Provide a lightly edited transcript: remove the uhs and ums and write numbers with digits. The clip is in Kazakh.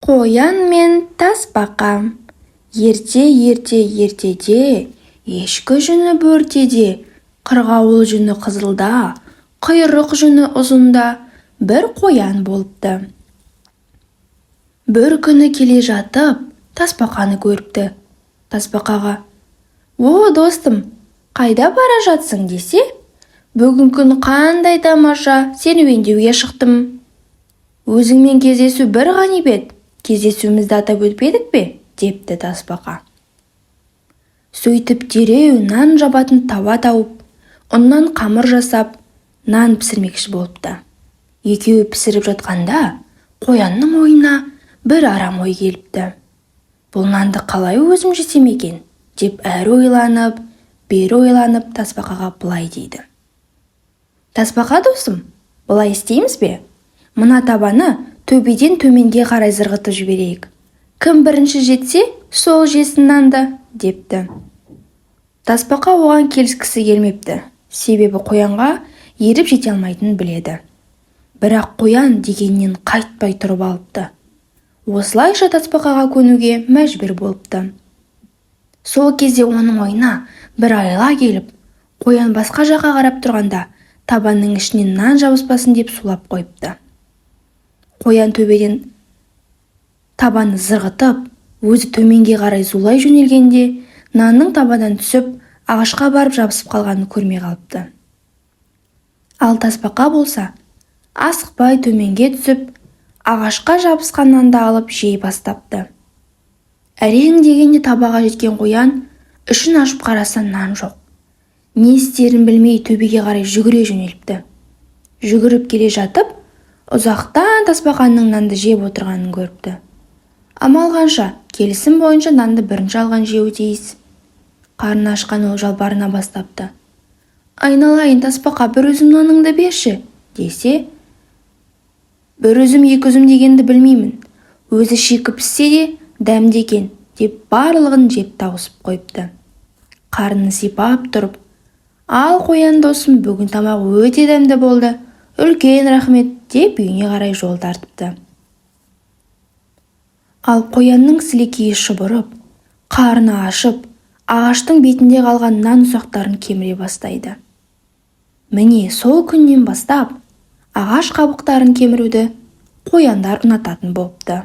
Қоян мен тасбақа. Ертеде, ешкі жүні бөртеде, қырғауыл жүні қызылда, құйрық жүні ұзында бір қоян болыпты. Бір күні келе жатып, тасбақаны көріпті. Тасбақаға: «О, достым, қайда бара жатсың?» десе, «Бүгін күн қандай тамаша, серуендеуге шықтым». «Өзіңмен кездесу бір ғанибет, кездесуімізді атап өтпедік пе?» депті тасбақа. Сөйтіп дереу нан жабатын тава тауып, ұннан қамыр жасап, нан пісірмекші болыпты. Екеуі пісіріп жатқанда, қоянның ойына бір арам ой келіпті. «Бұл нанды қалай өзім жесем екен?» деп әрі ойланып, бері ойланып тасбақаға былай дейді: «Тасбақа досым, былай істейміз бе? Мына табаны төбеден төменге қарай зырғытып жіберейік. Кім бірінші жетсе, сол жесін нанды» депті. Тасбақа оған келіскісі келмепті, себебі қоянға еріп жете алмайтынын біледі. Бірақ қоян дегеннен қайтпай тұрып алыпты. Осылайша тасбақаға көнуге мәжбүр болыпты. Сол кезде оның ойына бір айла келіп, қоян басқа жаққа қарап тұрғанда, табанның ішінен нан жабыспасын деп сулап қойыпты. Қоян төбеден табаны зырғытып, өзі төменге қарай зулай жөнелгенде, нанның табадан түсіп, ағашқа барып жабысып қалғанын көрмей қалыпты. Ал тасбақа болса, асықпай төменге түсіп, ағашқа жабысқан нанды алып жей бастапты. Әрең дегенде табаға жеткен қоян ішін ашып қараса нан жоқ. Не істерін білмей төбеге қарай жүгіре жөнеліпті. Жүгіріп келе жатып, ұзақтан тасбақаның нанды жеп отырғанын көріпті. Амал қанша, келісім бойынша нанды бірінші алған жеуі тиіс. Қарны ашқан ол жалбарына бастапты. «Айналайын тасбақа, бір үзім наныңды берші» десе, «Бір үзім, екі үзім дегенді білмеймін. Өзі шикі піссе де дәмді екен» деп барлығын жеп тауысып қойыпты. Қарны сипап тұрып: «Ал қоян досым, бүгін тамақ өте дәмді болды. Үлкен рахмет» деп үйіне қарай жол тартыпты. Ал қоянның сілекейі шұбырып, қарны ашып, ағаштың бетінде қалған нан ұсақтарын кеміре бастайды. Міне сол күннен бастап ағаш қабықтарын кеміруді қояндар ұнататын болыпты.